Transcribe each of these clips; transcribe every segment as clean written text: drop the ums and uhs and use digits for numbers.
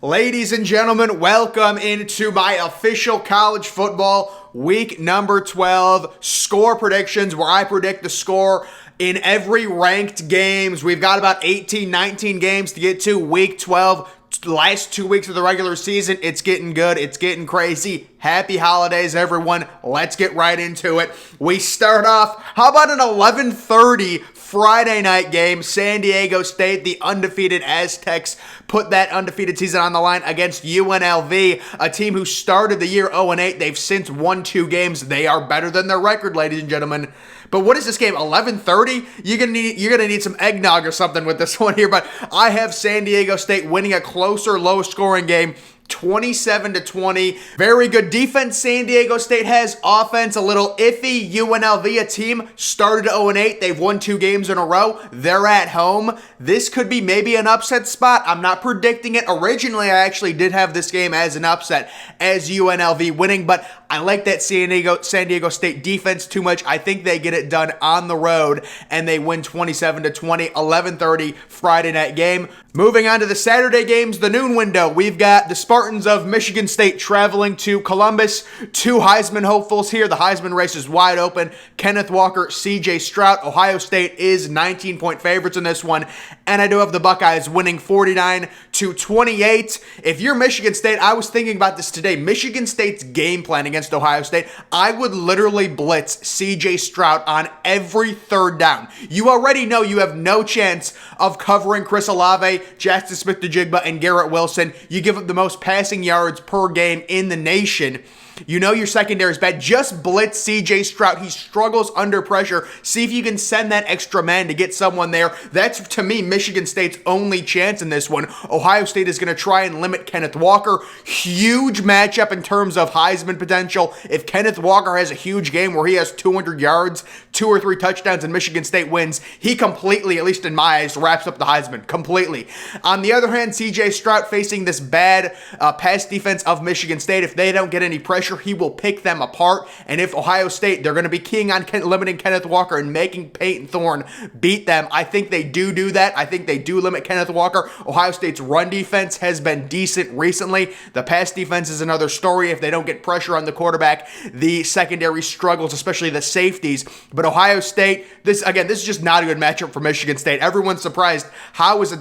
Ladies and gentlemen, welcome into my official college football week number 12 score predictions, where I predict the score in every ranked games. We've got about 18, 19 games to get to week 12. Last 2 weeks of the regular season. It's getting good. It's getting crazy. Happy holidays, everyone. Let's get right into it. We start off, how about an 11:30 Friday night game? San Diego State, the undefeated Aztecs, put that undefeated season on the line against UNLV, a team who started the year 0-8. They've since won 2 games. They are better than their record, ladies and gentlemen. But what is this game? 11:30? You're gonna need some eggnog or something with this one here. But I have San Diego State winning a closer, low-scoring game, 27-20. Very good defense San Diego State has. Offense a little iffy. UNLV, a team started 0-8. They've won 2 games in a row. They're at home. This could be maybe an upset spot. I'm not predicting it. Originally, I actually did have this game as an upset, as UNLV winning, but I like that San Diego State defense too much. I think they get it done on the road, and they win 27-20, 11:30 Friday night game. Moving on to the Saturday games, the noon window. We've got the Spartans of Michigan State traveling to Columbus. 2 Heisman hopefuls here. The Heisman race is wide open. Kenneth Walker, C.J. Stroud. Ohio State is 19-point favorites in this one, and I do have the Buckeyes winning 49-28. If you're Michigan State, I was thinking about this today. Michigan State's game plan against Ohio State, I would literally blitz C.J. Stroud on every third down. You already know you have no chance of covering Chris Olave, Jackson Smith-Njigba, and Garrett Wilson. You give up the most passing yards per game in the nation. You know your secondary is bad. Just blitz C.J. Stroud. He struggles under pressure. See if you can send that extra man to get someone there. That's, to me, Michigan State's only chance in this one. Ohio State is going to try and limit Kenneth Walker. Huge matchup in terms of Heisman potential. If Kenneth Walker has a huge game where he has 200 yards, 2 or 3 touchdowns, and Michigan State wins, he completely, at least in my eyes, wraps up the Heisman. Completely. On the other hand, C.J. Stroud facing this bad pass defense of Michigan State. If they don't get any pressure, he will pick them apart. And if Ohio State, they're going to be keying on limiting Kenneth Walker and making Peyton Thorne beat them. I think they do that. I think they do limit Kenneth Walker. Ohio State's run defense has been decent recently. The pass defense is another story. If they don't get pressure on the quarterback, the secondary struggles, especially the safeties. But Ohio State, this is just not a good matchup for Michigan State. Everyone's surprised. How is a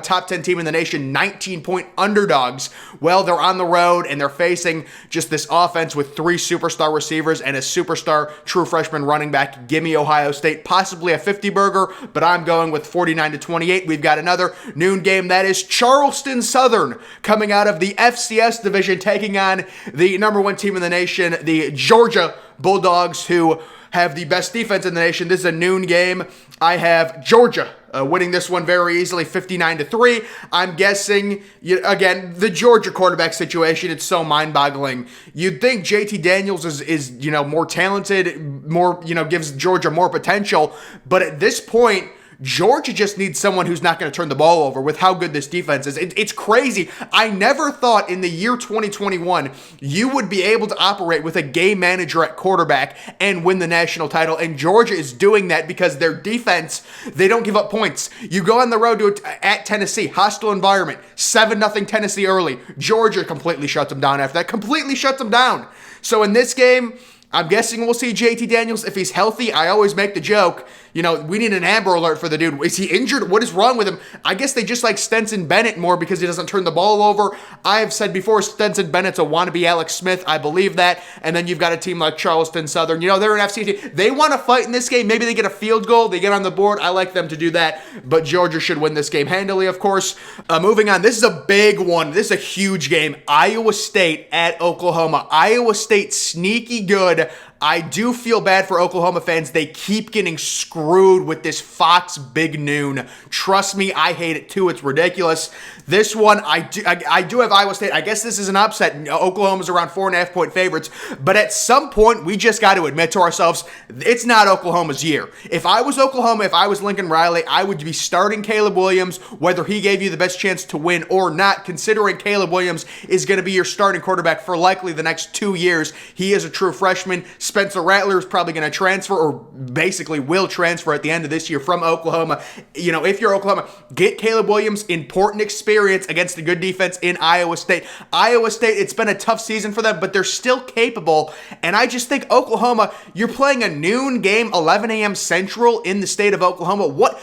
top 10 team in the nation 19-point underdogs? Well, they're on the road and they're facing just this offense with 3 superstar receivers and a superstar true freshman running back. Give me Ohio State, possibly a 50-burger, but I'm going with 49-28. We've got another noon game. That is Charleston Southern coming out of the FCS division, taking on the number 1 team in the nation, the Georgia Bulldogs, who have the best defense in the nation. This is a noon game. I have Georgia winning this one very easily, 59-3. I'm guessing, again, the Georgia quarterback situation, it's so mind-boggling. You'd think JT Daniels is more talented, more, gives Georgia more potential, but at this point, Georgia just needs someone who's not going to turn the ball over with how good this defense is. It's crazy. I never thought in the year 2021 you would be able to operate with a game manager at quarterback and win the national title, and Georgia is doing that because their defense, they don't give up points. You go on the road at Tennessee, hostile environment, 7-0 Tennessee early. Georgia completely shuts them down after that, completely shuts them down. So in this game, I'm guessing we'll see JT Daniels if he's healthy. I always make the joke, we need an Amber Alert for the dude. Is he injured? What is wrong with him? I guess they just like Stetson Bennett more because he doesn't turn the ball over. I have said before, Stetson Bennett's a wannabe Alex Smith. I believe that. And then you've got a team like Charleston Southern. They're an FC team. They want to fight in this game. Maybe they get a field goal. They get on the board. I like them to do that. But Georgia should win this game handily, of course. Moving on. This is a big one. This is a huge game. Iowa State at Oklahoma. Iowa State sneaky good. I do feel bad for Oklahoma fans. They keep getting screwed with this Fox Big Noon. Trust me, I hate it too. It's ridiculous. This one, I do have Iowa State. I guess this is an upset. Oklahoma's around 4.5-point favorites. But at some point, we just got to admit to ourselves, it's not Oklahoma's year. If I was Oklahoma, if I was Lincoln Riley, I would be starting Caleb Williams, whether he gave you the best chance to win or not, considering Caleb Williams is going to be your starting quarterback for likely the next 2 years. He is a true freshman. Spencer Rattler is probably going to transfer, or basically will transfer at the end of this year from Oklahoma. If you're Oklahoma, get Caleb Williams, important experience against a good defense in Iowa State. Iowa State, it's been a tough season for them, but they're still capable. And I just think Oklahoma, you're playing a noon game, 11 a.m. Central in the state of Oklahoma.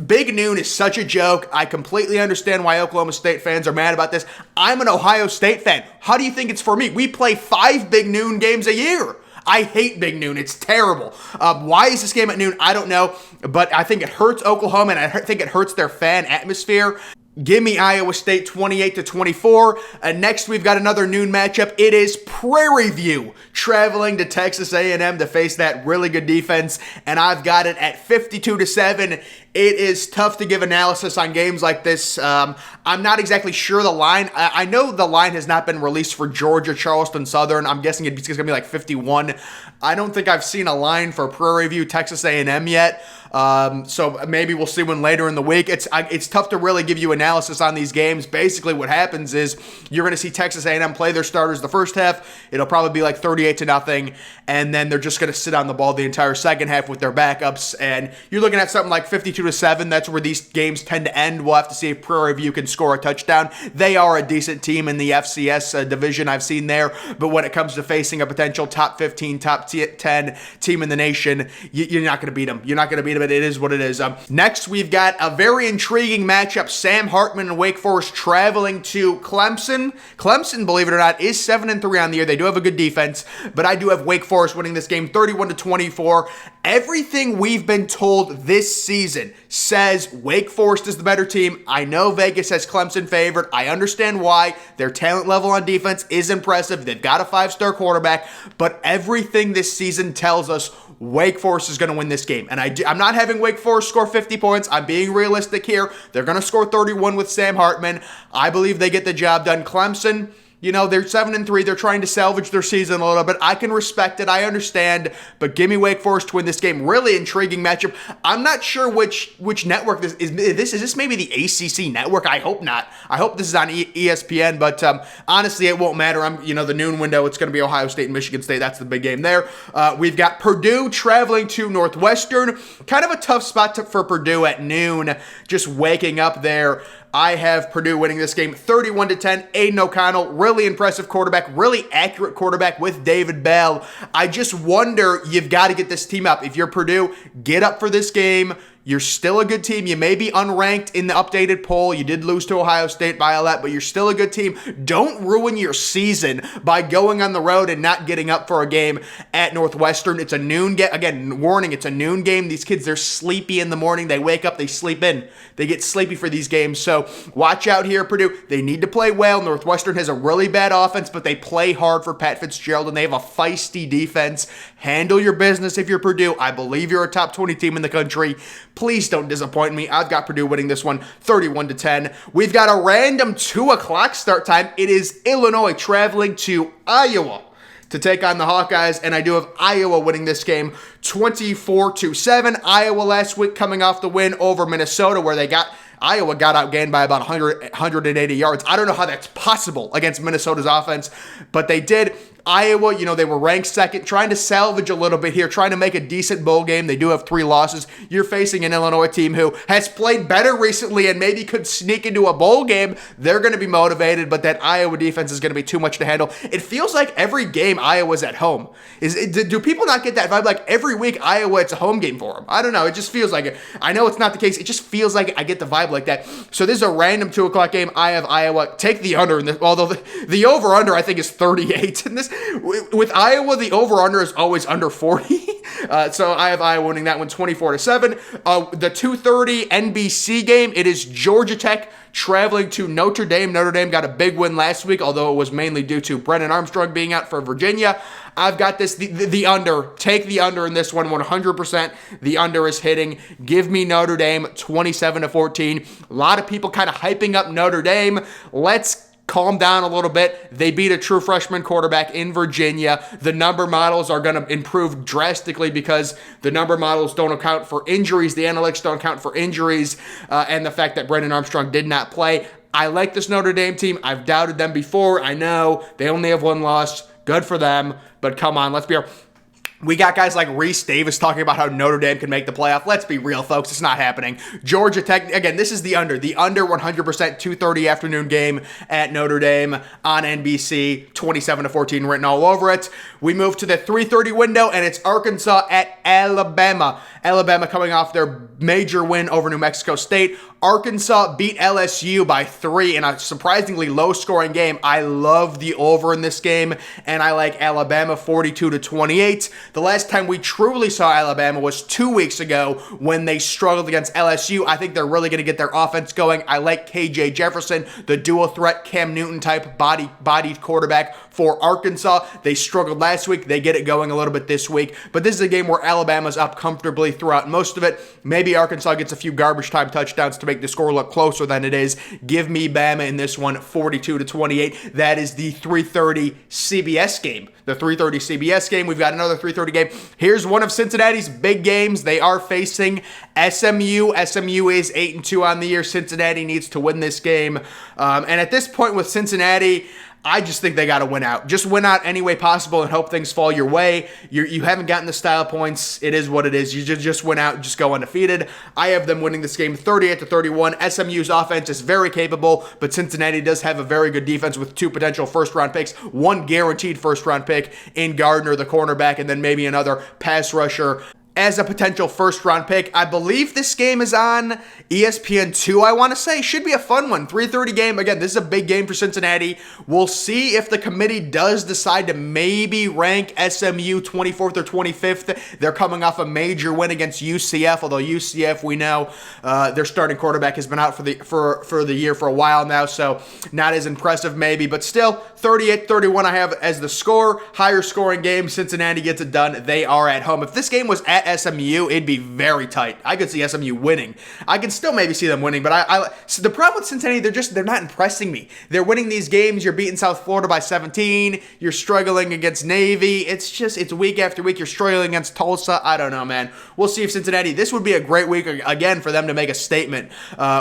Big noon is such a joke. I completely understand why Oklahoma State fans are mad about this. I'm an Ohio State fan. How do you think it's for me? We play 5 big noon games a year. I hate big noon. It's terrible. Why is this game at noon? I don't know, but I think it hurts Oklahoma, and I think it hurts their fan atmosphere. Give me Iowa State 28-24. Next, we've got another noon matchup. It is Prairie View traveling to Texas A&M to face that really good defense, and I've got it at 52-7. It is tough to give analysis on games like this. I'm not exactly sure the line. I know the line has not been released for Georgia, Charleston, Southern. I'm guessing it's going to be like 51. I don't think I've seen a line for Prairie View, Texas A&M yet. So maybe we'll see one later in the week. It's tough to really give you analysis on these games. Basically, what happens is you're going to see Texas A&M play their starters the first half. It'll probably be like 38-0, and then they're just going to sit on the ball the entire second half with their backups. And you're looking at something like 52-7. That's where these games tend to end. We'll have to see if Prairie View can score a touchdown. They are a decent team in the FCS division I've seen there, but when it comes to facing a potential top 15, top 10 team in the nation, you're not going to beat them. You're not going to beat them. It is what it is. Next, we've got a very intriguing matchup. Sam Hartman and Wake Forest traveling to Clemson. Clemson, believe it or not, is 7-3 on the year. They do have a good defense, but I do have Wake Forest winning this game 31-24. Everything we've been told this season says Wake Forest is the better team. I know Vegas has Clemson favored. I understand why. Their talent level on defense is impressive. They've got a 5-star quarterback, but everything this season tells us Wake Forest is going to win this game. And I'm not having Wake Forest score 50 points. I'm being realistic here. They're going to score 31 with Sam Hartman. I believe they get the job done. Clemson, they're 7-3. They're trying to salvage their season a little bit. I can respect it. I understand. But give me Wake Forest to win this game. Really intriguing matchup. I'm not sure which network this is. Is this maybe the ACC network? I hope not. I hope this is on ESPN. But honestly, it won't matter. The noon window. It's going to be Ohio State and Michigan State. That's the big game there. We've got Purdue traveling to Northwestern. Kind of a tough spot for Purdue at noon. Just waking up there. I have Purdue winning this game 31-10. Aiden O'Connell, really impressive quarterback, really accurate quarterback with David Bell. I just wonder, you've got to get this team up. If you're Purdue, get up for this game. You're still a good team. You may be unranked in the updated poll. You did lose to Ohio State by a lot, but you're still a good team. Don't ruin your season by going on the road and not getting up for a game at Northwestern. It's a noon game. Again, warning, it's a noon game. These kids, they're sleepy in the morning. They wake up, they sleep in. They get sleepy for these games. So watch out here, Purdue. They need to play well. Northwestern has a really bad offense, but they play hard for Pat Fitzgerald, and they have a feisty defense. Handle your business if you're Purdue. I believe you're a top 20 team in the country. Please don't disappoint me. I've got Purdue winning this one 31-10. We've got a random 2 o'clock start time. It is Illinois traveling to Iowa to take on the Hawkeyes, and I do have Iowa winning this game 24-7. Iowa last week coming off the win over Minnesota, where Iowa got outgained by about 180 yards. I don't know how that's possible against Minnesota's offense, but they did. Iowa, they were ranked second, trying to salvage a little bit here, trying to make a decent bowl game. They do have 3 losses. You're facing an Illinois team who has played better recently and maybe could sneak into a bowl game. They're going to be motivated, but that Iowa defense is going to be too much to handle. It feels like every game Iowa's at home. Do people not get that vibe? Like every week Iowa, it's a home game for them. I don't know. It just feels like it. I know it's not the case. It just feels like I get the vibe like that. So this is a random 2 o'clock game. I have Iowa. Take the under in this, although the over-under I think is 38 in this. With Iowa, the over-under is always under 40. So I have Iowa winning that one 24-7. The 2:30 NBC game, it is Georgia Tech traveling to Notre Dame. Notre Dame got a big win last week, although it was mainly due to Brennan Armstrong being out for Virginia. I've got this, the under. Take the under in this one 100%. The under is hitting. Give me Notre Dame 27-14. A lot of people kind of hyping up Notre Dame. Let's calm down a little bit. They beat a true freshman quarterback in Virginia. The number models are going to improve drastically because the number models don't account for injuries. The analytics don't account for injuries, and the fact that Brendan Armstrong did not play. I like this Notre Dame team. I've doubted them before. I know they only have 1 loss. Good for them. But come on, let's be honest. We got guys like Reese Davis talking about how Notre Dame can make the playoff. Let's be real, folks. It's not happening. Georgia Tech, again, this is the under. The under 100%, 2:30 afternoon game at Notre Dame on NBC, 27-14 written all over it. We move to the 3:30 window, and it's Arkansas at Alabama. Alabama coming off their major win over New Mexico State. Arkansas beat LSU by 3 in a surprisingly low-scoring game. I love the over in this game, and I like Alabama 42-28. The last time we truly saw Alabama was 2 weeks ago when they struggled against LSU. I think they're really going to get their offense going. I like KJ Jefferson, the dual threat Cam Newton type bodied quarterback for Arkansas. They struggled last week. They get it going a little bit this week, but this is a game where Alabama's up comfortably throughout most of it. Maybe Arkansas gets a few garbage time touchdowns to make the score look closer than it is. Give me Bama in this one, 42-28. That is the 3:30 CBS game. The 3:30 CBS game. We've got another 3:30 game. Here's one of Cincinnati's big games. They are facing SMU. SMU is 8-2 on the year. Cincinnati needs to win this game. And at this point with Cincinnati, I just think they got to win out. Just win out any way possible and hope things fall your way. You haven't gotten the style points. It is what it is. You just win out and just go undefeated. I have them winning this game 38-31. SMU's offense is very capable, but Cincinnati does have a very good defense with 2 potential first-round picks, 1 guaranteed first-round pick in Gardner, the cornerback, and then maybe another pass rusher as a potential first-round pick. I believe this game is on ESPN2, I want to say. Should be a fun one. 3:30 game. Again, this is a big game for Cincinnati. We'll see if the committee does decide to maybe rank SMU 24th or 25th. They're coming off a major win against UCF, although UCF, we know, their starting quarterback has been out for the year for a while now, so not as impressive maybe, but still, 38-31 I have as the score. Higher scoring game. Cincinnati gets it done. They are at home. If this game was at SMU, it'd be very tight. I could see SMU winning. I can still maybe see them winning, but so the problem with Cincinnati, they're not impressing me. They're winning these games. You're beating South Florida by 17. You're struggling against Navy. It's week after week. You're struggling against Tulsa. I don't know, man. We'll see if Cincinnati, this would be a great week again for them to make a statement.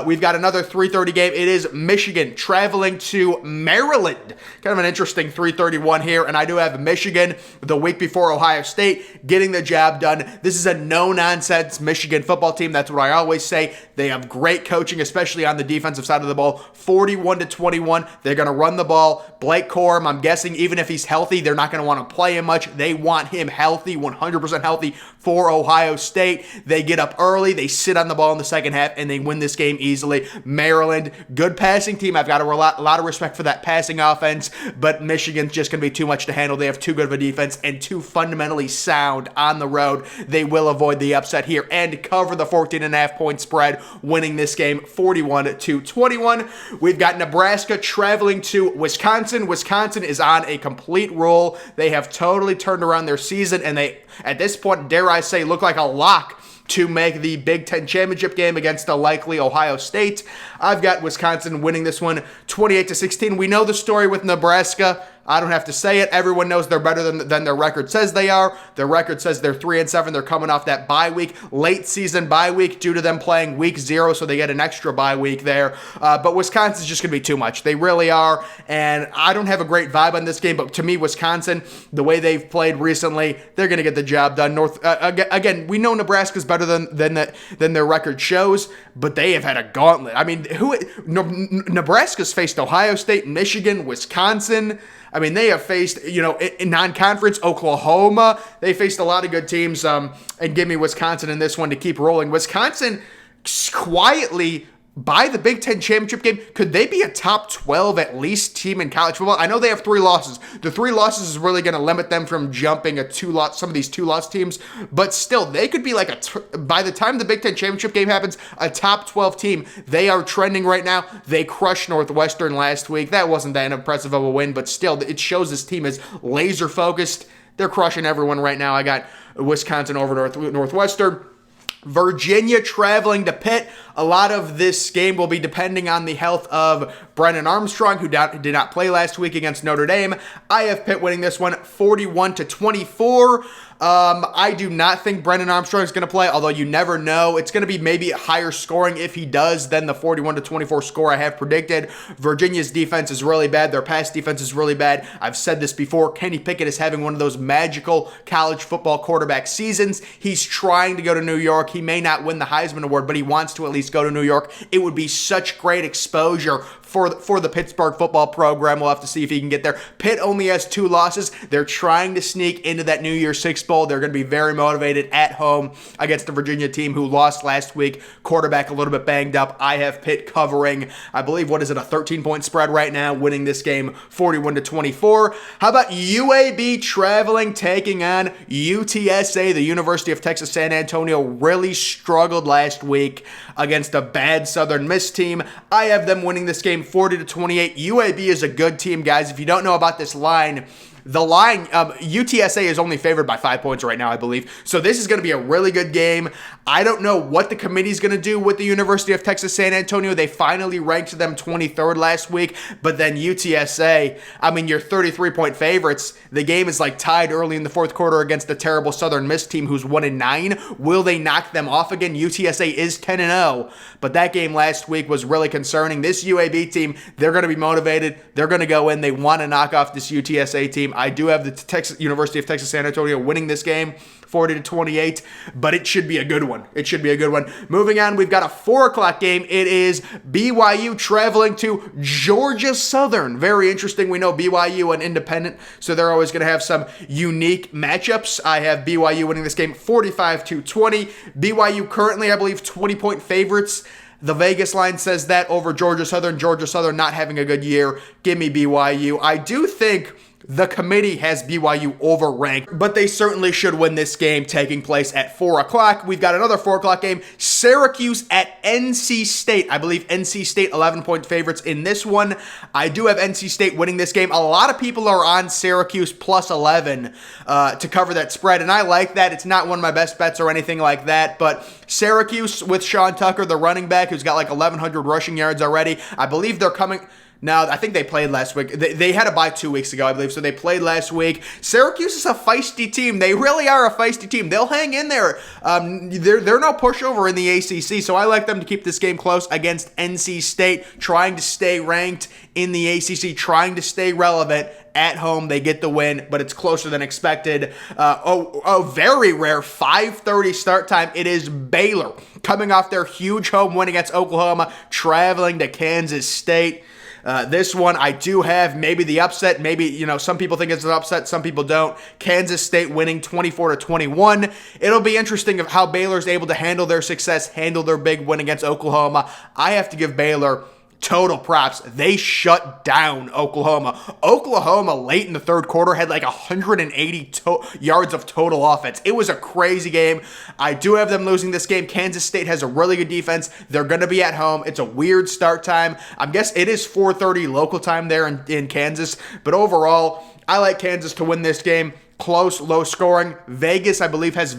We've got another 3:30 game. It is Michigan traveling to Maryland. Kind of an interesting 3:31 here, and I do have Michigan the week before Ohio State getting the job done. This is a no-nonsense Michigan football team. That's what I always say. They have great coaching, especially on the defensive side of the ball. 41-21. They're going to run the ball. Blake Corum, I'm guessing, even if he's healthy, they're not going to want to play him much. They want him healthy, 100% healthy for Ohio State. They get up early. They sit on the ball in the second half, and they win this game easily. Maryland, good passing team. I've got a lot of respect for that passing offense, but Michigan's just going to be too much to handle. They have too good of a defense and too fundamentally sound on the road. They will avoid the upset here and cover the 14.5-point spread, winning this game 41-21. We've got Nebraska traveling to Wisconsin. Wisconsin is on a complete roll. They have totally turned around their season, and they, at this point, dare I say, look like a lock to make the Big Ten championship game against a likely Ohio State. I've got Wisconsin winning this one 28-16. We know the story with Nebraska. I don't have to say it. Everyone knows they're better than their record says they are. Their record says they're 3-7. They're coming off that bye week, late season bye week due to them playing week 0, so they get an extra bye week there. But Wisconsin's just going to be too much. They really are, and I don't have a great vibe on this game, but to me, Wisconsin, the way they've played recently, they're going to get the job done. Again, we know Nebraska's better than their record shows, but they have had a gauntlet. I mean, Nebraska's faced Ohio State, Michigan, Wisconsin. I mean, they have faced, in non-conference, Oklahoma. They faced a lot of good teams, and give me Wisconsin in this one to keep rolling. Wisconsin quietly, by the Big Ten championship game, could they be a top 12 at least team in college football? I know they have 3 losses. The 3 losses is really going to limit them from jumping some of these 2-loss teams, but still, they could be like by the time the Big Ten championship game happens, a top 12 team. They are trending right now. They crushed Northwestern last week. That wasn't that impressive of a win, but still, it shows this team is laser focused. They're crushing everyone right now. I got Wisconsin over Northwestern. Virginia traveling to Pitt. A lot of this game will be depending on the health of Brennan Armstrong, who did not play last week against Notre Dame. I have Pitt winning this one 41-24. I do not think Brennan Armstrong is going to play, although you never know. It's going to be maybe higher scoring if he does than the 41-24 score I have predicted. Virginia's defense is really bad. Their pass defense is really bad. I've said this before. Kenny Pickett is having one of those magical college football quarterback seasons. He's trying to go to New York. He may not win the Heisman Award, but he wants to at least go to New York. It would be such great exposure for the Pittsburgh football program. We'll have to see if he can get there. Pitt only has 2 losses. They're trying to sneak into that New Year's Six Bowl. They're going to be very motivated at home against the Virginia team who lost last week. Quarterback a little bit banged up. I have Pitt covering, I believe, what is it, a 13-point spread right now, winning this game 41-24. How about UAB traveling, taking on UTSA? The University of Texas San Antonio really struggled last week against a bad Southern Miss team. I have them winning this game 40-28. UAB is a good team, guys. If you don't know about this line, the line, UTSA is only favored by 5 points right now, I believe. So this is going to be a really good game. I don't know what the committee is going to do with the University of Texas San Antonio. They finally ranked them 23rd last week, but then UTSA, I mean, you're 33-point favorites. The game is like tied early in the fourth quarter against the terrible Southern Miss team who's 1-9. Will they knock them off again? UTSA is 10-0, but that game last week was really concerning. This UAB team, they're going to be motivated. They're going to go in. They want to knock off this UTSA team. I do have the University of Texas San Antonio winning this game 40-28, but it should be a good one. It should be a good one. Moving on, we've got a 4 o'clock game. It is BYU traveling to Georgia Southern. Very interesting. We know BYU an independent, so they're always going to have some unique matchups. I have BYU winning this game 45-20. BYU currently, I believe, 20-point favorites. The Vegas line says that over Georgia Southern. Georgia Southern not having a good year. Give me BYU. I do think the committee has BYU overranked, but they certainly should win this game taking place at 4 o'clock. We've got another 4 o'clock game. Syracuse at NC State. I believe NC State 11-point favorites in this one. I do have NC State winning this game. A lot of people are on Syracuse plus 11 to cover that spread, and I like that. It's not one of my best bets or anything like that, but Syracuse with Sean Tucker, the running back, who's got like 1,100 rushing yards already. I believe they're coming. No, I think they played last week. They had a bye 2 weeks ago, I believe, so they played last week. Syracuse is a feisty team. They really are a feisty team. They'll hang in there. They're no pushover in the ACC, so I like them to keep this game close against NC State, trying to stay ranked in the ACC, trying to stay relevant. At home, they get the win, but it's closer than expected. Very rare 5:30 start time. It is Baylor coming off their huge home win against Oklahoma, traveling to Kansas State. This one, I do have maybe the upset. Maybe, some people think it's an upset, some people don't. Kansas State winning 24-21. It'll be interesting of how Baylor's able to handle their success, handle their big win against Oklahoma. I have to give Baylor total props. They shut down Oklahoma. Oklahoma late in the third quarter had like 180 yards of total offense. It was a crazy game. I do have them losing this game. Kansas State has a really good defense. They're going to be at home. It's a weird start time. I guess it is 4:30 local time there in Kansas. But overall, I like Kansas to win this game. Close, low scoring. Vegas, I believe, has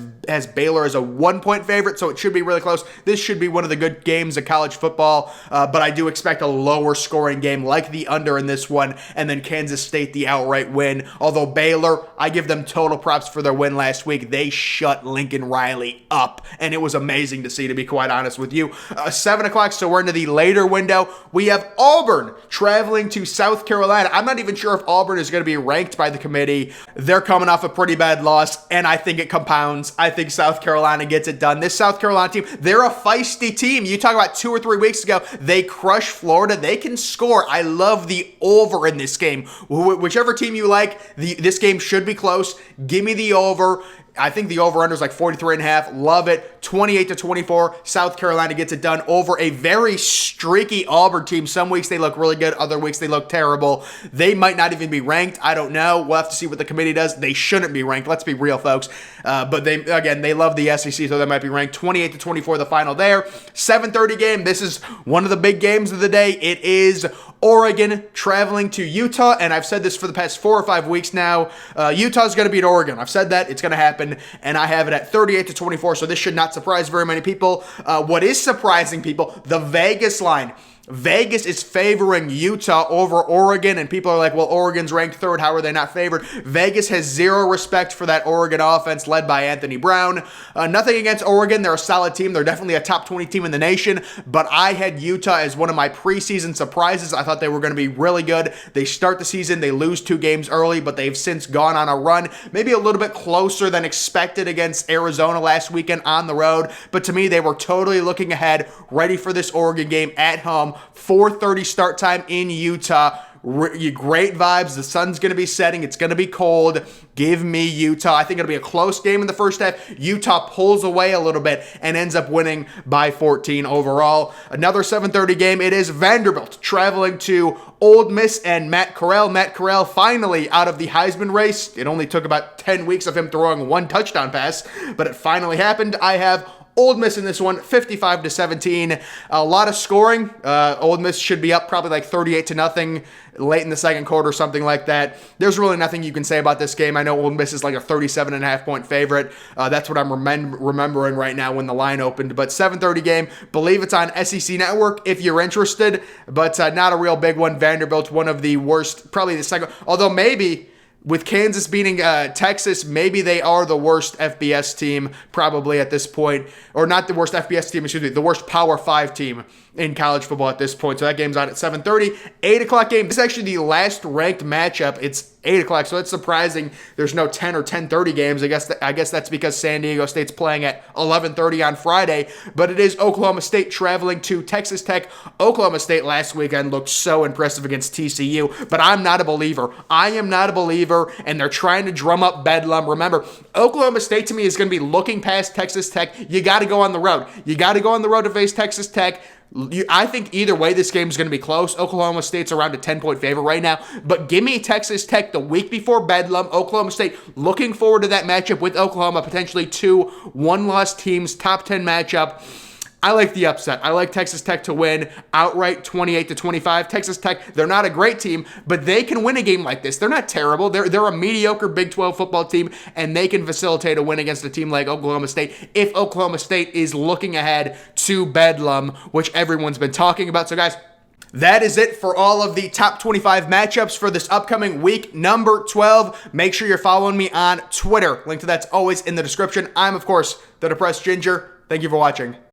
Baylor as a 1-point favorite, so it should be really close. This should be one of the good games of college football, but I do expect a lower scoring game like the under in this one, and then Kansas State the outright win. Although Baylor, I give them total props for their win last week. They shut Lincoln Riley up, and it was amazing to see, to be quite honest with you. 7 o'clock, so we're into the later window. We have Auburn traveling to South Carolina. I'm not even sure if Auburn is going to be ranked by the committee. They're coming off a pretty bad loss, and I think it compounds. I think South Carolina gets it done. This South Carolina team, they're a feisty team. You talk about 2 or 3 weeks ago, they crushed Florida. They can score. I love the over in this game. Whichever team you like, this game should be close. Give me the over. I think the over-under is like 43.5. Love it. 28-24. South Carolina gets it done over a very streaky Auburn team. Some weeks they look really good. Other weeks they look terrible. They might not even be ranked. I don't know. We'll have to see what the committee does. They shouldn't be ranked. Let's be real, folks. But they love the SEC, so they might be ranked. 28-24 the final there. 7:30 game. This is one of the big games of the day. It is Oregon traveling to Utah, and I've said this for the past 4 or 5 weeks now. Utah's going to beat Oregon. I've said that. It's going to happen, and I have it at 38-24, so this should not surprise very many people. What is surprising people, the Vegas line. Vegas is favoring Utah over Oregon, and people are like, well, Oregon's ranked third. How are they not favored? Vegas has zero respect for that Oregon offense led by Anthony Brown. Nothing against Oregon. They're a solid team. They're definitely a top 20 team in the nation, but I had Utah as one of my preseason surprises. I thought they were going to be really good. They start the season, they lose 2 games early, but they've since gone on a run, maybe a little bit closer than expected against Arizona last weekend on the road, but to me, they were totally looking ahead, ready for this Oregon game at home. 4:30 start time in Utah. Great vibes. The sun's going to be setting. It's going to be cold. Give me Utah. I think it'll be a close game in the first half. Utah pulls away a little bit and ends up winning by 14 overall. Another 7:30 game. It is Vanderbilt traveling to Ole Miss and Matt Corral. Matt Corral finally out of the Heisman race. It only took about 10 weeks of him throwing 1 touchdown pass, but it finally happened. I have Ole Miss in this one, 55-17. A lot of scoring. Ole Miss should be up probably like 38-0 late in the second quarter, something like that. There's really nothing you can say about this game. I know Ole Miss is like a 37.5 point favorite. That's what I'm remembering right now when the line opened. But 7:30 game, believe it's on SEC Network if you're interested, but not a real big one. Vanderbilt's one of the worst, probably the second, although maybe with Kansas beating Texas, maybe they are the worst FBS team probably at this point. Or not the worst FBS team, excuse me, the worst Power 5 team in college football at this point. So that game's on at 7:30. 8 o'clock game. This is actually the last ranked matchup. It's 8 o'clock, so it's surprising there's no 10 or 10:30 games. I guess that's because San Diego State's playing at 11:30 on Friday. But it is Oklahoma State traveling to Texas Tech. Oklahoma State last weekend looked so impressive against TCU, but I'm not a believer. I am not a believer, and they're trying to drum up bedlam. Remember, Oklahoma State to me is going to be looking past Texas Tech. You got to go on the road. You got to go on the road to face Texas Tech. I think either way this game is going to be close. Oklahoma State's around a 10-point favorite right now, but give me Texas Tech the week before Bedlam. Oklahoma State, looking forward to that matchup with Oklahoma, potentially 2 one-loss teams, top 10 matchup. I like the upset. I like Texas Tech to win outright 28-25. Texas Tech, they're not a great team, but they can win a game like this. They're not terrible. They're a mediocre Big 12 football team, and they can facilitate a win against a team like Oklahoma State if Oklahoma State is looking ahead to Bedlam, which everyone's been talking about. So, guys, that is it for all of the top 25 matchups for this upcoming week number 12. Make sure you're following me on Twitter. Link to that's always in the description. I'm, of course, the Depressed Ginger. Thank you for watching.